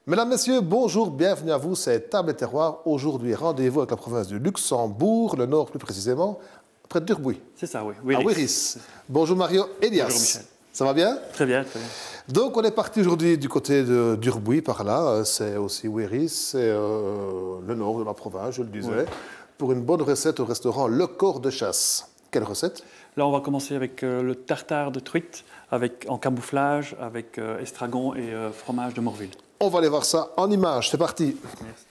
Mesdames, Messieurs, bonjour, bienvenue à vous, c'est Table et Terroir. Aujourd'hui, rendez-vous avec la province du Luxembourg, le nord plus précisément, près de Durbuy. C'est ça, oui. À Wéris. Bonjour Mario Elias. Bonjour Michel. Ça va bien? Très bien, très bien. Donc on est parti aujourd'hui du côté de Durbuy, par là, c'est aussi Wéris, c'est le nord de la province, je le disais, Ouais. pour une bonne recette au restaurant Le Corps de Chasse. Quelle recette? Là, on va commencer avec le tartare de truite en camouflage, avec estragon et fromage de Morville. On va aller voir ça en images, c'est parti. Merci.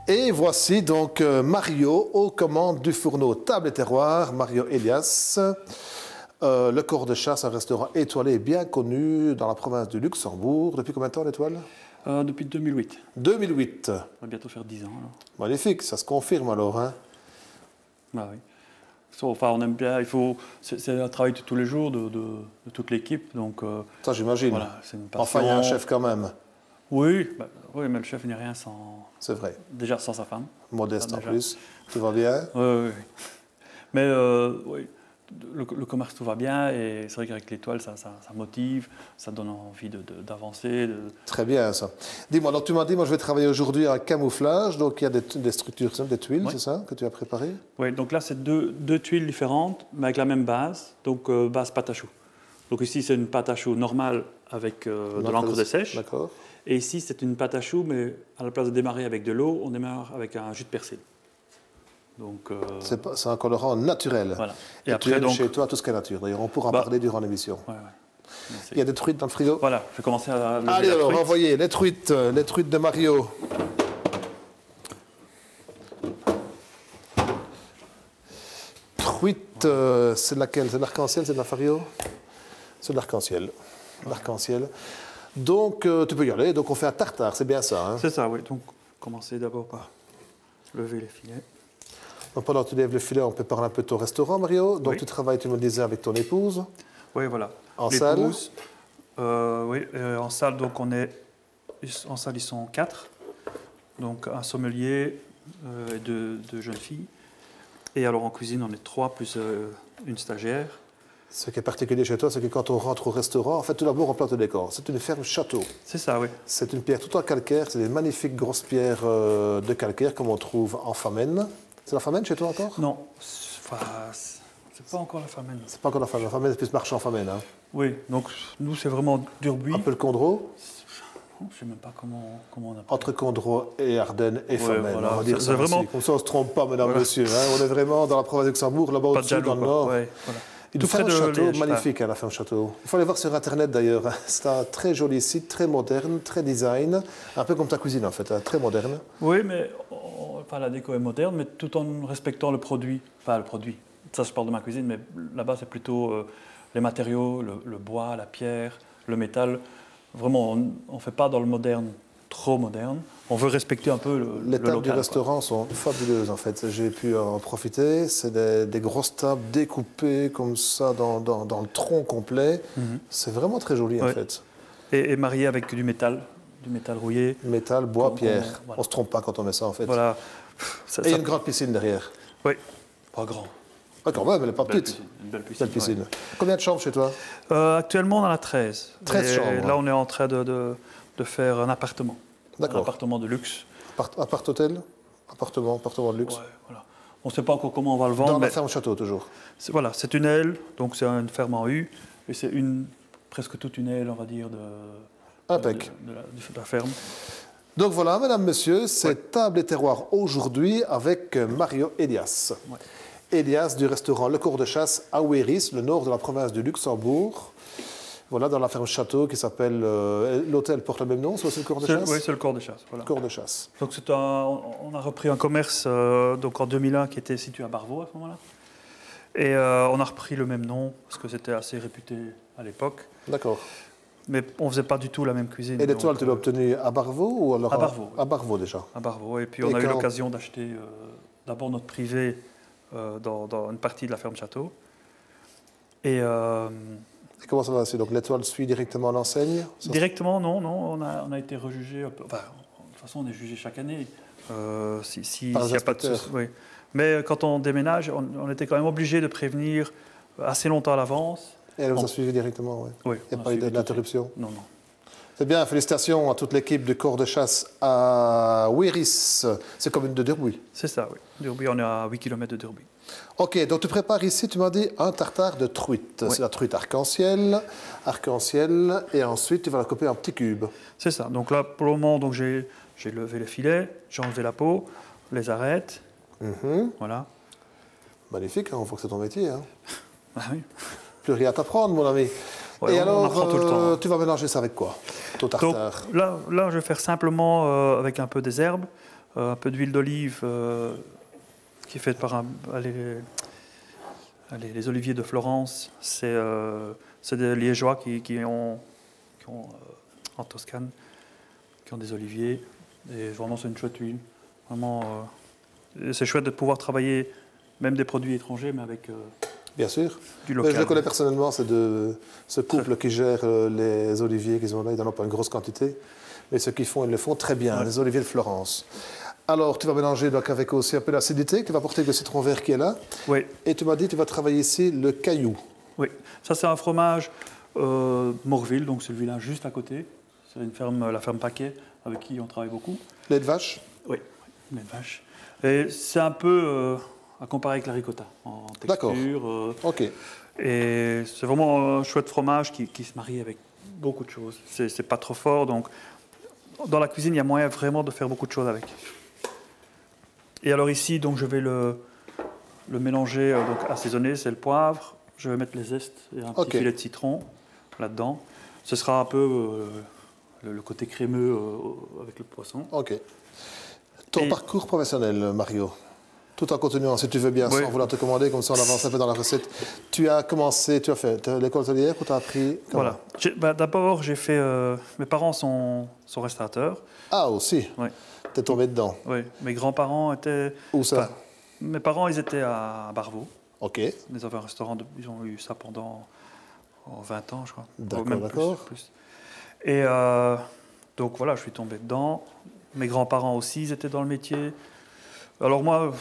Et voici donc Mario aux commandes du fourneau Table et Terroir, Mario Elias. Le Corps de Chasse, un restaurant étoilé bien connu dans la province du Luxembourg. Depuis combien de temps l'étoile? Depuis 2008. 2008. On va bientôt faire 10 ans. Alors. Magnifique, ça se confirme alors. Hein? Bah, oui. Enfin, on aime bien, c'est un travail de tous les jours de toute l'équipe. Donc, Ça j'imagine. voilà, c'est une passion. Enfin, il y a un chef quand même. Oui, oui, mais le chef n'est rien sans... C'est vrai. Déjà sans sa femme. Modeste Ça, en déjà. plus. Tout va bien? Oui. Mais oui, le commerce, tout va bien. Et c'est vrai qu'avec l'étoile, ça motive, ça donne envie d'avancer. Très bien ça. Dis-moi, alors tu m'as dit, moi je vais travailler aujourd'hui en camouflage, donc il y a des structures, des tuiles, Oui. c'est ça, que tu as préparées? Oui, donc là, c'est deux tuiles différentes, mais avec la même base, donc base pâte à choux. Donc ici, c'est une pâte à choux normale avec de l'encre de sèche. D'accord. Et ici, c'est une pâte à choux, mais à la place de démarrer avec de l'eau, on démarre avec un jus de persil. Donc, C'est un colorant naturel. voilà. Et après, tu aimes donc, chez toi tout ce qui est nature. D'ailleurs, on pourra en Bah, parler durant l'émission. ouais. Merci. Il y a des truites dans le frigo? Voilà, je vais commencer à lever Allez la alors, truite. envoyez les truites de Mario. Truite, c'est laquelle? C'est de l'arc-en-ciel, c'est de la fario? C'est de l'arc-en-ciel. L'arc-en-ciel. Donc, tu peux y aller. Donc, on fait un tartare, c'est bien ça. Hein? C'est ça, oui. Donc, commencer d'abord par lever les filets. Donc, pendant que tu lèves le filet, on peut parler un peu de ton restaurant, Mario. Donc, Oui. tu travailles, tu me le disais, avec ton épouse. Oui, voilà. En L'épouse, oui, en salle, donc en salle, ils sont 4. Donc un sommelier et deux jeunes filles. Et alors en cuisine, on est 3 plus une stagiaire. Ce qui est particulier chez toi, c'est que quand on rentre au restaurant, en fait, tout d'abord, on plante le décor. C'est une ferme château. C'est ça, oui. C'est une pierre tout en calcaire. C'est des magnifiques grosses pierres de calcaire, comme on trouve en Famenne. C'est la Famenne chez toi encore? Non, enfin, c'est pas encore la famille. C'est pas encore la Famenne. La Famenne, c'est plus marchand en Famenne. Hein. Oui, donc nous, c'est vraiment Durbuy. Un peu le Condro. Je ne sais même pas comment on appelle. Entre Condro et Ardennes et Famenne. voilà. On va dire C'est ça vraiment- aussi. Comme ça, on ne se trompe pas, mesdames, Voilà. messieurs. Hein. On est vraiment dans la province de Luxembourg, là-bas Pas de au-dessus, jaloux, dans le quoi. nord. Ouais, voilà. Une Tout ferme près de château Liège, magnifique, hein, la ferme château. Il faut aller voir sur Internet d'ailleurs. C'est un très joli site, très moderne, très design. Un peu comme ta cuisine en fait, hein, très moderne. Oui, mais enfin, la déco est moderne, mais tout en respectant le produit. Enfin, le produit. Ça, je parle de ma cuisine, mais là-bas, c'est plutôt les matériaux, le bois, la pierre, le métal. Vraiment, on ne fait pas dans le moderne, trop moderne. On veut respecter un peu Les le tables local. du restaurant sont fabuleuses en fait. J'ai pu en profiter. C'est des grosses tables découpées comme ça dans le tronc complet. Mhm. C'est vraiment très joli en Ouais. fait. Et marié avec du métal rouillé. Métal, bois, Comme- pierre. voilà. On ne se trompe pas quand on met ça en fait. Voilà. Et il y a une grande piscine derrière. Oui, pas grand. Ah, quand même, elle n'est pas Belle petite. piscine, une belle piscine. Belle piscine. ouais. Combien de chambres chez toi? Actuellement, on en a 13. 13 Et chambres. là, on est en train de faire un appartement. Un D'accord. appartement de luxe. Appart-hôtel? Appartement de luxe? Ouais, voilà. On ne sait pas encore comment on va le vendre. Dans la mais ferme château toujours. voilà, c'est une aile, donc c'est une ferme en U. Et c'est presque toute une aile, on va dire, de Impec. de la ferme. Donc voilà, mesdames, messieurs, c'est Table et Terroir aujourd'hui avec Mario Elias. Ouais. Elias du restaurant Le Corps de Chasse à Wéris, le nord de la province du Luxembourg. Voilà, dans la ferme château qui s'appelle... l'hôtel porte le même nom, c'est aussi le Corps de Chasse? Oui, c'est le corps de chasse. Voilà. Corps de Chasse. Donc on a repris un commerce donc en 2001 qui était situé à Barvaux à ce moment-là. Et on a repris le même nom parce que c'était assez réputé à l'époque. D'accord. Mais on ne faisait pas du tout la même cuisine. Et l'étoile, donc, tu l'as obtenue à Barvaux ou alors à Barvaux. À Barvaux déjà. À Barvaux. Et puis Et on a eu quand- l'occasion d'acheter d'abord notre privé dans une partie de la ferme château. Et Et comment ça va passer? Donc l'étoile suit directement l'enseigne? Ça- directement, non, on a été rejugé. Enfin, de toute façon, on est jugé chaque année. S'il Par n'y les a pas de inspecteurs. souci. Oui. Mais quand on déménage, on était quand même obligé de prévenir assez longtemps à l'avance. Et elle vous a suivi directement, oui. Oui, Il n'y a pas eu d'interruption. Non, non. C'est bien, félicitations à toute l'équipe du corps de chasse à Wéris. C'est commune de Durbuy. C'est ça, oui. Durbuy, on est à 8 km de Durbuy. Ok, donc tu prépares ici, tu m'as dit, un tartare de truite. Oui. C'est la truite arc-en-ciel, et ensuite tu vas la couper en petits cubes. C'est ça. Donc là, pour le moment, donc j'ai levé le filet, j'ai enlevé la peau, les arêtes. Voilà. Magnifique, hein, on voit que c'est ton métier. Hein. Ah oui. Plus rien à t'apprendre, mon ami. Ouais, et on alors, apprend tout le temps. tu vas mélanger ça avec quoi, ton tartare? Donc là, je vais faire simplement avec un peu des herbes, un peu d'huile d'olive qui est faite par les oliviers de Florence. C'est des liégeois qui ont en Toscane, qui ont des oliviers. Et vraiment, c'est une chouette huile. Vraiment, c'est chouette de pouvoir travailler même des produits étrangers, mais avec Bien sûr. du local. Je le connais personnellement, c'est de ce couple qui gère les oliviers qu'ils ont là. Ils n'en ont pas une grosse quantité, mais ce qu'ils font, ils le font très bien, les oliviers de Florence. Alors, tu vas mélanger donc, avec aussi un peu d'acidité que tu vas porter avec le citron vert qui est là. Oui. Et tu m'as dit tu vas travailler ici le caillou. Oui, ça c'est un fromage Morville, donc c'est le village juste à côté. C'est une ferme, la ferme Paquet, avec qui on travaille beaucoup. Lait de vache? Oui, lait de vache. Et c'est un peu à comparer avec la ricotta en texture. Ok. Et c'est vraiment un chouette fromage qui se marie avec beaucoup de choses. C'est pas trop fort, donc dans la cuisine, il y a moyen vraiment de faire beaucoup de choses avec. Et alors ici, donc je vais le mélanger, donc assaisonner, c'est le poivre. Je vais mettre les zestes et un petit filet de citron là-dedans. Ce sera un peu le côté crémeux avec le poisson. Ok. Ton parcours professionnel, Mario, tout en continuant, si tu veux bien, sans vouloir te commander, comme ça on avance un peu dans la recette. Tu as commencé, tu as fait l'école hôtelière ou tu as appris comment? Voilà. D'abord, j'ai fait... mes parents sont restaurateurs. Ah, aussi? Oui. Tu es tombé dedans? Oui. Mes grands-parents étaient... Où ça? Mes parents, ils étaient à Barvaux. Ok. Ils avaient un restaurant, ils ont eu ça pendant 20 ans, je crois. D'accord, d'accord. Plus. Et donc voilà, je suis tombé dedans. Mes grands-parents aussi, ils étaient dans le métier. Alors moi,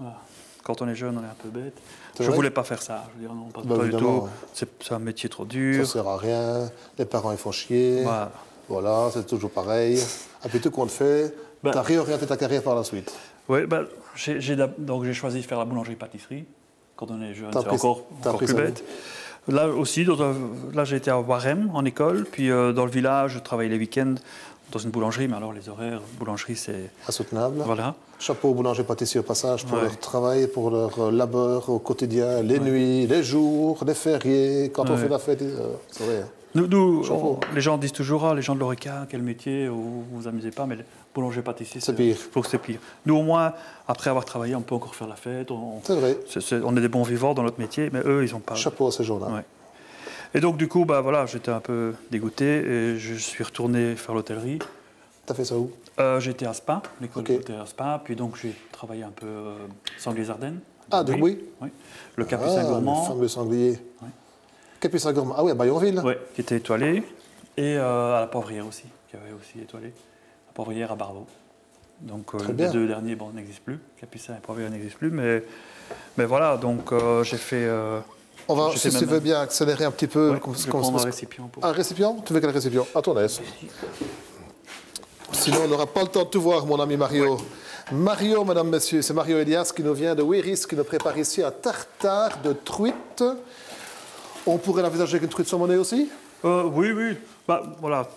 voilà, quand on est jeune, on est un peu bête. Je ne voulais pas faire ça. Je veux dire, non, pas du tout. C'est un métier trop dur. Ça ne sert à rien. Les parents, ils font chier. Voilà, c'est toujours pareil. Et puis tout compte fait, tu as réorienté ta carrière par la suite. Oui, donc j'ai choisi de faire la boulangerie-pâtisserie. Quand on est jeune, c'est encore plus bête. Là aussi, là j'ai été à Warem en école, puis dans le village, je travaillais les week-ends dans une boulangerie, mais alors les horaires, boulangerie, c'est... Insoutenable. Voilà. Chapeau aux boulangers-pâtissiers au passage pour leur travail, pour leur labeur au quotidien, les nuits, les jours, les fériés, quand on fait la fête, c'est vrai. Nous les gens disent toujours, les gens de l'Oreca, quel métier, vous vous amusez pas, mais boulanger-pâtissier, c'est pire. Je trouve que c'est pire. Nous, au moins, après avoir travaillé, on peut encore faire la fête. C'est vrai. On est des bons vivants dans notre métier, mais eux, ils n'ont pas... Chapeau à ces gens-là. Ouais. Et donc, du coup, voilà, j'étais un peu dégoûté et je suis retourné faire l'hôtellerie. T'as fait ça où? J'étais à Spa, l'école d'hôtellerie à Spa, puis donc j'ai travaillé un peu Sanglier-Ardennes. Ah, Durbuy? Oui. Le Capucin Gourmand. Le fameux sanglier. Oui. Capucin Gourmand, ah oui, à Bayonville. Oui, qui était étoilé. Et à la Poivrière aussi, qui avait aussi étoilé. La Poivrière à Barvaux. Donc les deux derniers, n'existent plus. Capucin et Poivrière n'existent plus. Mais voilà, donc j'ai fait... On va, si tu veux bien accélérer un petit peu. Ouais, je vais prendre un récipient. Un récipient? Tu veux quel récipient? À ton aise. Sinon, on n'aura pas le temps de tout voir, mon ami Mario. Ouais. Mario, mesdames, messieurs, c'est Mario Elias qui nous vient de Wéris, qui nous prépare ici un tartare de truite. On pourrait l'envisager avec une truite saumonée aussi? Oui. Voilà,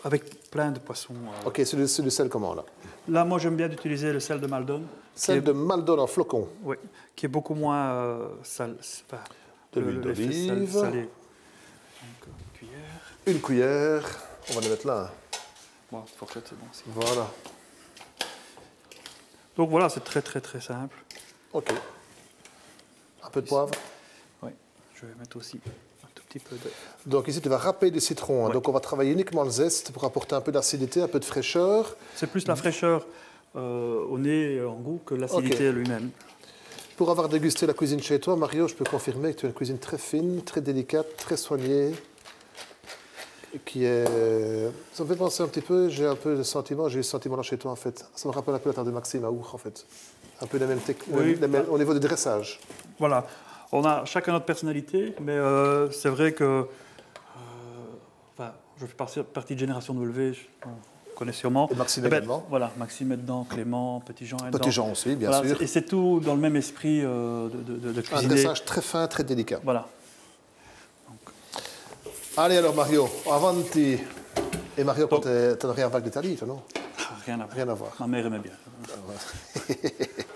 avec plein de poissons. Ok, c'est du sel comment, là? Là, moi, j'aime bien utiliser le sel de Maldon. Sel de Maldon en flocon? Oui, qui est beaucoup moins salé. De l'huile d'olive. Salé. Donc, une cuillère. On va les mettre là. Bon, fourchette, c'est bon aussi. Voilà. Donc voilà, c'est très simple. Ok. Un peu de poivre? Oui, je vais mettre aussi un tout petit peu de... Donc ici, tu vas râper du citron. Hein. Donc on va travailler uniquement le zeste pour apporter un peu d'acidité, un peu de fraîcheur. C'est plus la fraîcheur au nez, en goût, que l'acidité lui-même. Pour avoir dégusté la cuisine chez toi, Mario, je peux confirmer que tu as une cuisine très fine, très délicate, très soignée. Ça me fait penser un petit peu, j'ai un peu le sentiment, j'ai eu ce sentiment-là chez toi en fait. Ça me rappelle un peu la tarte de Maxime à Our en fait. Un peu les mêmes techniques, au niveau du dressage. Voilà. On a chacun notre personnalité, mais c'est vrai que enfin, je fais partie de Génération W, on connaît sûrement. Et Maxime Eh ben, également. voilà, Maxime est dedans, Clément, Petit Jean est dedans. Petit Jean aussi, bien Voilà, sûr. et c'est tout dans le même esprit de Un cuisiner. dressage très fin, très délicat. Voilà. Allez alors Mario, avanti. Et Mario, tu n'as rien avec l'Italie, toi, non? Rien à voir. Rien à voir. Ma mère aimait bien.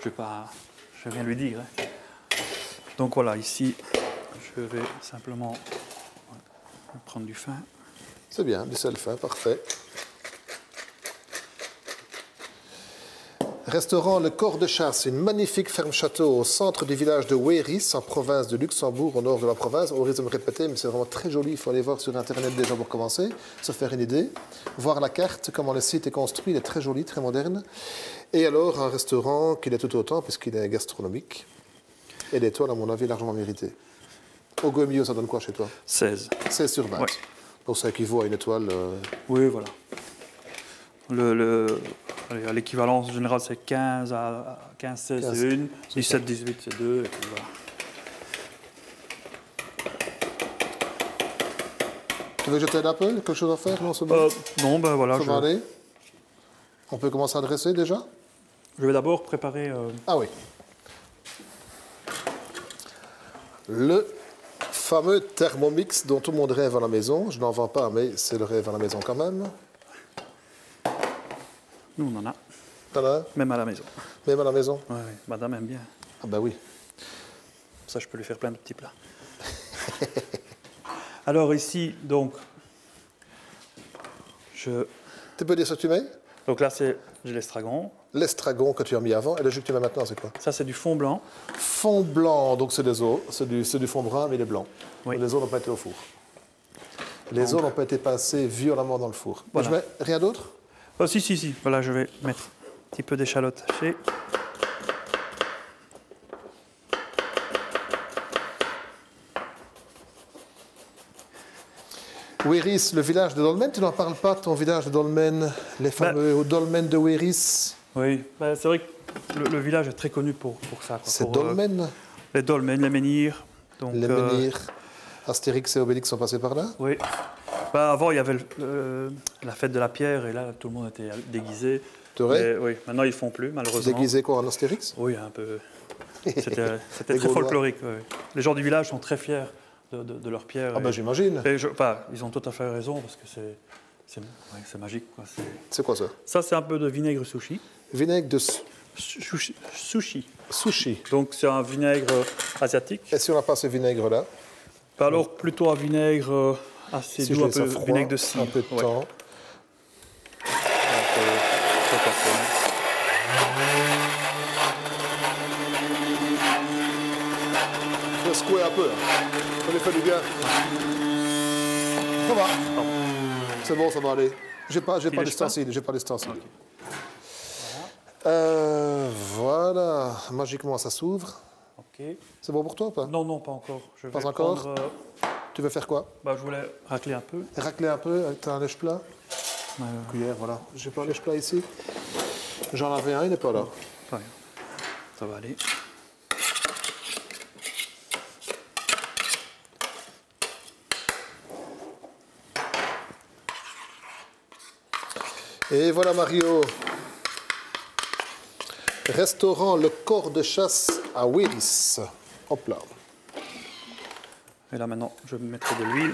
Je vais rien lui dire. Hein. Donc voilà, ici, je vais simplement prendre du fin. C'est bien, du sel fin, parfait. Restaurant Le Corps de Chasse, une magnifique ferme-château au centre du village de Wéris, en province de Luxembourg, au nord de la province. On risque de me répéter, mais c'est vraiment très joli. Il faut aller voir sur Internet déjà pour commencer, se faire une idée. Voir la carte, comment le site est construit. Il est très joli, très moderne. Et alors, un restaurant qui l'est tout autant, puisqu'il est gastronomique. Et l'étoile, à mon avis, largement méritée. Au Gomio, ça donne quoi chez toi? 16. 16 sur 20. Ouais. Pour ça équivaut à une étoile. Oui, voilà. Allez, à l'équivalence générale, c'est 15 à 15, 16, 15, c'est 1, 17, 18, c'est 2, et puis voilà. Tu veux que je t'aide un peu? Quelque chose à faire? Non, c'est bon. Non, ben voilà. Ça va aller? On peut commencer à dresser déjà? Je vais d'abord préparer. Ah oui. Le fameux Thermomix dont tout le monde rêve à la maison. Je n'en vends pas, mais c'est le rêve à la maison quand même. Nous, on en a. T'en as un? Même à la maison. Même à la maison? Oui, madame aime bien. Ah ben oui. Ça, je peux lui faire plein de petits plats. Alors ici, donc, Tu peux dire ce que tu mets? donc là, j'ai l'estragon. L'estragon que tu as mis avant. Et le jus que tu mets maintenant, c'est quoi? Ça, c'est du fond blanc. Fond blanc, donc c'est des os. C'est du fond brun, mais il est blanc. Oui. Les os n'ont pas été au four. Les os n'ont pas été passés violemment dans le four. Voilà. Je mets rien d'autre? Oh, si. Voilà, je vais mettre un petit peu d'échalote hachée. Wéris, le village de Dolmen, tu n'en parles pas, ton village de Dolmen, les fameux dolmens de Wéris? Oui, c'est vrai que le village est très connu pour ça. Quoi, C'est pour, Dolmen? les dolmens, les menhirs. Donc, Les menhirs, Astérix et Obélix sont passés par là? Oui. Avant, il y avait la fête de la pierre, et là, tout le monde était déguisé. C'est vrai? Mais, oui, maintenant, ils ne font plus, malheureusement. Déguisé quoi, en Astérix? Oui, un peu. C'était Les très Gaulois. folklorique. Oui. Les gens du village sont très fiers de leur pierre. Ah ben j'imagine. Ils ont tout à fait raison, parce que c'est magique. Quoi. C'est quoi ça? Ça, c'est un peu de vinaigre sushi. Vinaigre de Sushi. sushi. Donc, c'est un vinaigre asiatique. Et si on n'a pas ce vinaigre-là? Alors, plutôt un vinaigre assez Si doux, je un laisse ça peu froid, vinaigre de cidre. un peu de Ouais. temps. Je vais secouer un peu. Ça lui fait du bien. Ça va. C'est bon, ça va aller. J'ai pas d'ustensile. J'ai pas d'ustensile. Voilà. Magiquement, ça s'ouvre. Ok. C'est bon pour toi ou pas? Non, pas encore. Je vais Pas encore? prendre, Tu veux faire quoi? je voulais racler un peu. Racler un peu avec un lèche-plat? Cuillère, voilà. J'ai pas un lèche-plat ici. J'en avais un, il n'est pas là. Ouais. Ça va aller. Et voilà Mario. Restaurant Le Corps de Chasse à Wéris. Hop là. Et là maintenant, je mettrai de l'huile.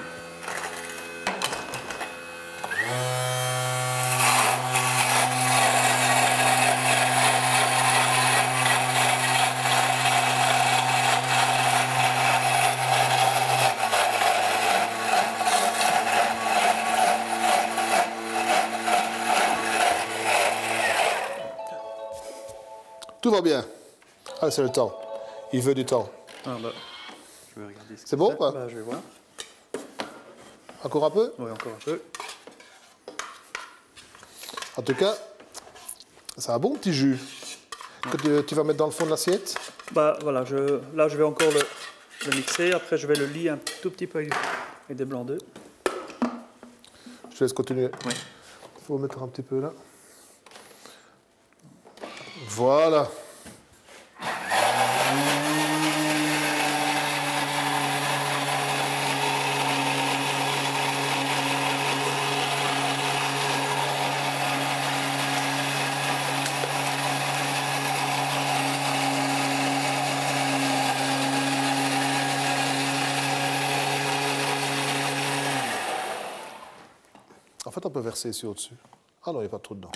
Tout va bien. Ah, c'est le temps. Il veut du temps. Je vais regarder. C'est bon ou pas? Je vais voir. Encore un peu? Oui, encore un peu. En tout cas, c'est un bon petit jus que tu vas mettre dans le fond de l'assiette. Voilà, là je vais encore le mixer. Après, je vais le lier un tout petit peu avec des blancs d'œufs. Je te laisse continuer. Oui. Il faut mettre un petit peu là. Voilà. fait, on peut verser ici au-dessus. Ah non, il n'y a pas de trou dedans.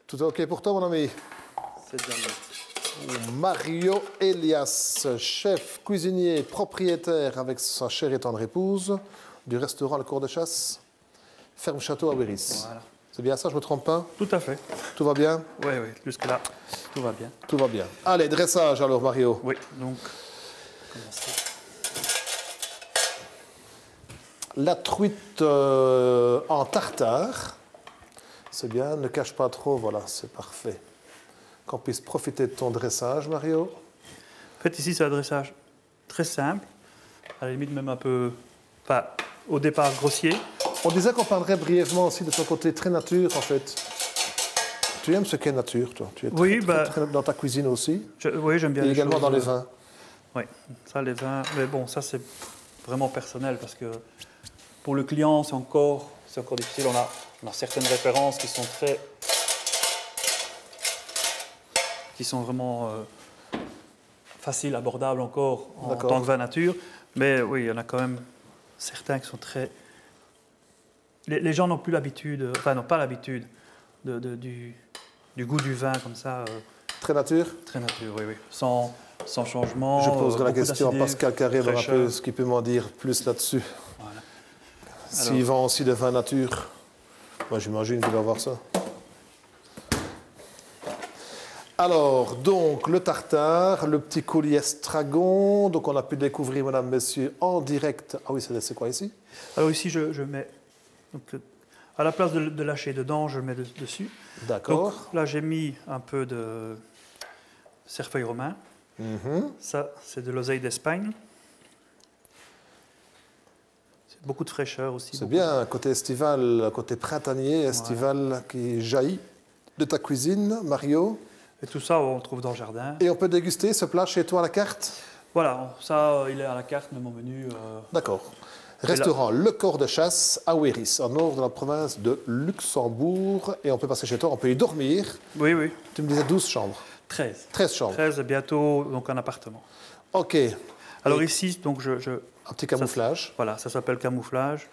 Tout est OK pour toi, mon ami? C'est déjà mieux. Mario Elias, chef, cuisinier, propriétaire avec sa chère et tendre épouse du restaurant Le Cours de Chasse, ferme château à Wéris. Voilà. C'est bien ça, je ne me trompe pas? Tout à fait. Tout va bien? Oui, oui, jusque-là, tout va bien. Tout va bien. Allez, dressage alors, Mario. Oui, donc, commencer. La truite en tartare. C'est bien, ne cache pas trop, voilà, c'est parfait. Qu'on puisse profiter de ton dressage, Mario. En fait, ici, c'est un dressage très simple, à la limite même un peu, enfin, au départ grossier. On disait qu'on parlerait brièvement aussi de ton côté très nature, en fait. Tu aimes ce qu'est nature, toi? Tu es très, Oui, très dans ta cuisine aussi. Oui, j'aime bien Et les également choses, dans les vins. Oui, ça, les vins. Mais bon, ça, c'est vraiment personnel parce que pour le client, c'est encore difficile. On a certaines références qui sont vraiment faciles, abordables encore en tant que vin nature. Mais oui, il y en a quand même certains qui sont très. Les gens n'ont plus l'habitude, enfin, n'ont pas l'habitude du goût du vin comme ça. Très nature? Très nature, oui, oui. Sans changement. Je poserai la question à d'acidité, Pascal Carré, voir un fraîcheur. peu ce qu'il peut m'en dire plus là-dessus. Voilà. S'il vend aussi de vin nature, moi j'imagine qu'il va avoir ça. Alors, donc, le tartare, le petit coulis estragon. Donc, on a pu découvrir, madame, messieurs, en direct. Ah oui, c'est quoi ici? Alors ici, je mets, donc, à la place de lâcher dedans, je le mets dessus. D'accord. Donc là, j'ai mis un peu de cerfeuil romain. Ça, c'est de l'oseille d'Espagne. C'est beaucoup de fraîcheur aussi. C'est bien, côté estival, côté printanier, estival qui jaillit de ta cuisine, Mario. Et tout ça, on le trouve dans le jardin. Et on peut déguster ce plat chez toi à la carte? Voilà, ça, il est à la carte de mon menu. D'accord. Restaurant Le Corps de Chasse à Wéris, au nord de la province de Luxembourg. Et on peut passer chez toi, on peut y dormir. Oui, oui. Tu me disais 12 chambres. 13. 13 chambres. 13 et bientôt donc un appartement. OK. Alors Et ici, donc un petit camouflage. Voilà, ça s'appelle camouflage.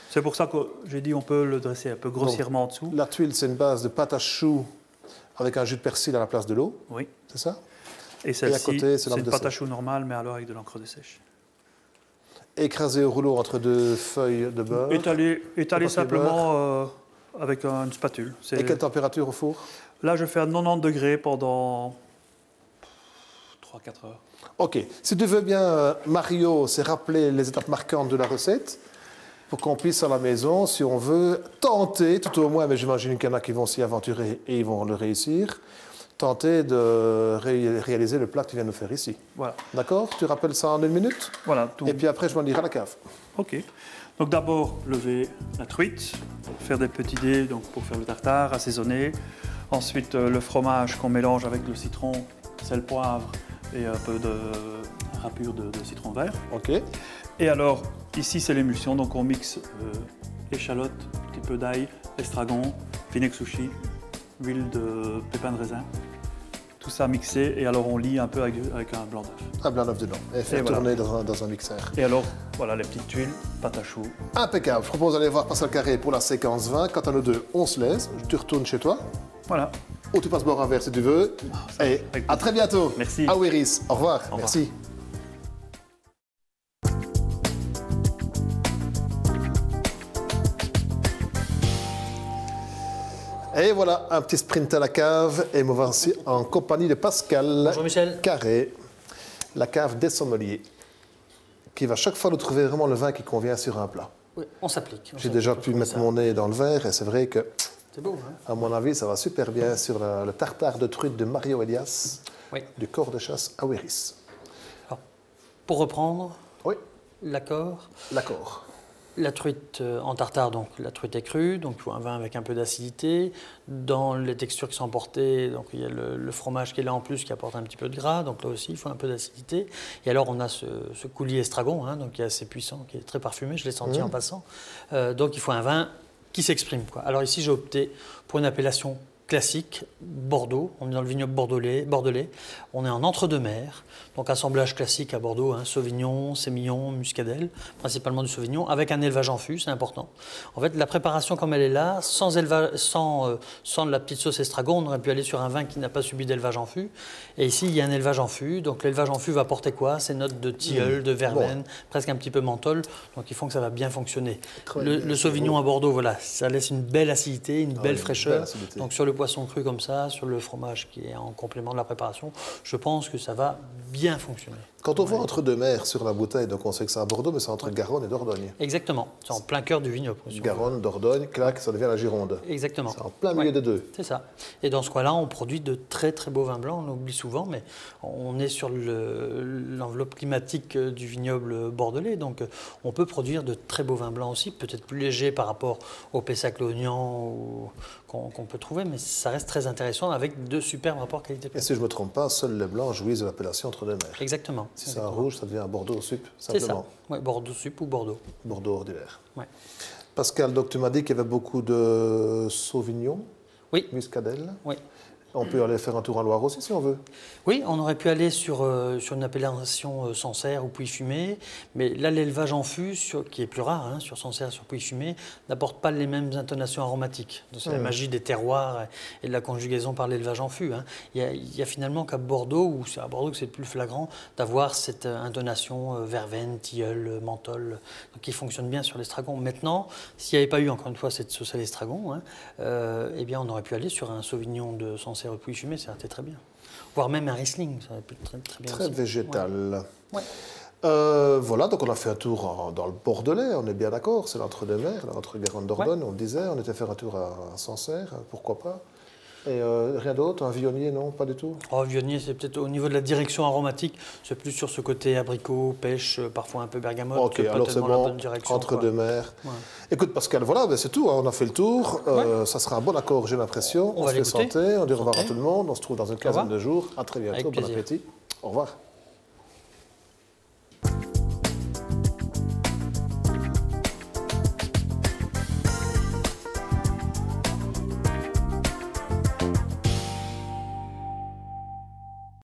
C'est pour ça que j'ai dit on peut le dresser un peu grossièrement en dessous. La tuile, c'est une base de pâte à choux avec un jus de persil à la place de l'eau. Oui. C'est ça? Et celle-ci, côté, c'est l'âme une de pâte à seiche. choux normale, mais alors avec de l'encre de sèche. Écrasé au rouleau entre deux feuilles de beurre. Étaler simplement avec une spatule. Et quelle température au four? Là, je fais à 90 degrés pendant 3-4 heures. OK. Si tu veux bien, Mario, c'est rappeler les étapes marquantes de la recette pour qu'on puisse à la maison, si on veut, tenter, tout au moins, mais j'imagine qu'il y en a qui vont s'y aventurer et ils vont le réussir, tenter de réaliser le plat que tu viens de faire ici. Voilà. D'accord? Tu rappelles ça en 1 minute? Voilà. Tout. Et puis après, je m'en dirai à la cave. OK. Donc d'abord, lever la truite, faire des petits dés donc pour faire le tartare, assaisonner. Ensuite, le fromage qu'on mélange avec le citron, sel, poivre et un peu de râpure de citron vert. OK. Et alors, ici, c'est l'émulsion. Donc on mixe échalote, un petit peu d'ail, estragon, vinaigre sushi, huile de pépins de raisin. Tout ça mixé et alors on lie un peu avec un blanc d'œuf. Un blanc d'œuf dedans. Et faire voilà. tourner dans un mixeur. Et alors, voilà les petites tuiles, pâte à choux. Impeccable. Je propose d'aller voir Pascal Carré pour la séquence 20. Quant à nous deux, on se laisse. Tu retournes chez toi. Voilà. Ou tu passes boire un verre si tu veux. Et avec à très bientôt. Merci. À Wéris. Au revoir. Au revoir. Merci. Et voilà, un petit sprint à la cave. Et me voici en compagnie de Pascal Bonjour Michel. Carré, la cave des sommeliers, qui va chaque fois nous trouver vraiment le vin qui convient sur un plat. Oui, on s'applique. J'ai déjà pu mettre mon nez dans le verre et c'est vrai que, C'est beau, hein? à mon avis, ça va super bien sur le tartare de truite de Mario Elias, Oui. du Corps de Chasse à Wéris. Alors, pour reprendre, Oui, l'accord. l'accord. La truite en tartare, donc la truite est crue, donc il faut un vin avec un peu d'acidité. Dans les textures qui sont emportées, donc il y a le fromage qui est là en plus qui apporte un petit peu de gras, donc là aussi il faut un peu d'acidité. Et alors on a ce coulis estragon, hein, donc qui est assez puissant, qui est très parfumé, je l'ai senti en passant. Donc il faut un vin qui s'exprime, quoi. Alors ici j'ai opté pour une appellation classique, Bordeaux. On est dans le vignoble bordelais. On est en entre-deux-mers. Donc assemblage classique à Bordeaux, hein, Sauvignon, Sémillon, Muscadelle, principalement du Sauvignon, avec un élevage en fût, c'est important. En fait, la préparation comme elle est là, sans la petite sauce estragon, on aurait pu aller sur un vin qui n'a pas subi d'élevage en fût. Et ici, il y a un élevage en fût. Donc l'élevage en fût va porter quoi? Ces notes de tilleul, de verveine, presque un petit peu menthol. Donc ils font que ça va bien fonctionner. Le Sauvignon à Bordeaux, voilà, ça laisse une belle acidité, une belle fraîcheur. Donc sur le poisson cru comme ça, sur le fromage qui est en complément de la préparation, je pense que ça va bien fonctionner. Quand on voit entre deux mers sur la bouteille, donc on sait que c'est à Bordeaux, mais c'est entre Garonne et Dordogne. Exactement, c'est en plein cœur du vignoble. Garonne, Dordogne, clac, ça devient la Gironde. Exactement. C'est en plein milieu des deux. C'est ça. Et dans ce coin-là, on produit de très très beaux vins blancs, on l'oublie souvent, mais on est sur l'enveloppe climatique du vignoble bordelais, donc on peut produire de très beaux vins blancs aussi, peut-être plus légers par rapport au Pessac-Léognan qu'on peut trouver, mais ça reste très intéressant avec de superbes rapports qualité-prix. Et si je ne me trompe pas, seuls les blancs jouissent de l'appellation entre deux mers. Exactement. Si c'est un rouge, ça devient un Bordeaux sup, simplement. C'est ça. Ouais, Bordeaux sup ou Bordeaux. Bordeaux ordinaire. Ouais. Pascal, donc tu m'as dit qu'il y avait beaucoup de Sauvignon, Muscadelle. Oui. On peut aller faire un tour en Loire aussi si on veut. Oui, on aurait pu aller sur une appellation Sancerre ou Puy-Fumé, mais là l'élevage en fût, qui est plus rare, hein, sur Sancerre, sur Puy-Fumé, n'apporte pas les mêmes intonations aromatiques. C'est la magie des terroirs et de la conjugaison par l'élevage en fût. Hein. Il y a finalement qu'à Bordeaux, ou c'est à Bordeaux que c'est le plus flagrant, d'avoir cette intonation verveine, tilleul, menthol, qui fonctionne bien sur l'estragon. Maintenant, s'il n'y avait pas eu encore une fois cette sauce à l'estragon, hein, eh bien on aurait pu aller sur un Sauvignon de Sancerre et Puy-Fumé, ça aurait été très bien. Voire même un Riesling, ça aurait pu être très bien. Très aussi. végétal. Ouais. Voilà, donc on a fait un tour dans le Bordelais, on est bien d'accord, c'est l'entre-deux-mers, entre Garonne et Dordogne, on le disait, on était faire un tour à Sancerre, pourquoi pas. Et rien d'autre, un vionnier, non, pas du tout? Oh, vionnier, c'est peut-être au niveau de la direction aromatique, c'est plus sur ce côté abricot, pêche, parfois un peu bergamote. Ok, alors c'est bon, entre deux mers. Ouais. Écoute Pascal, voilà, ben c'est tout, hein, on a fait le tour, ça sera un bon accord, j'ai l'impression. On se fait santé, on dit au revoir à tout le monde, on se trouve dans une quinzaine de jours, à très bientôt, bon appétit, au revoir.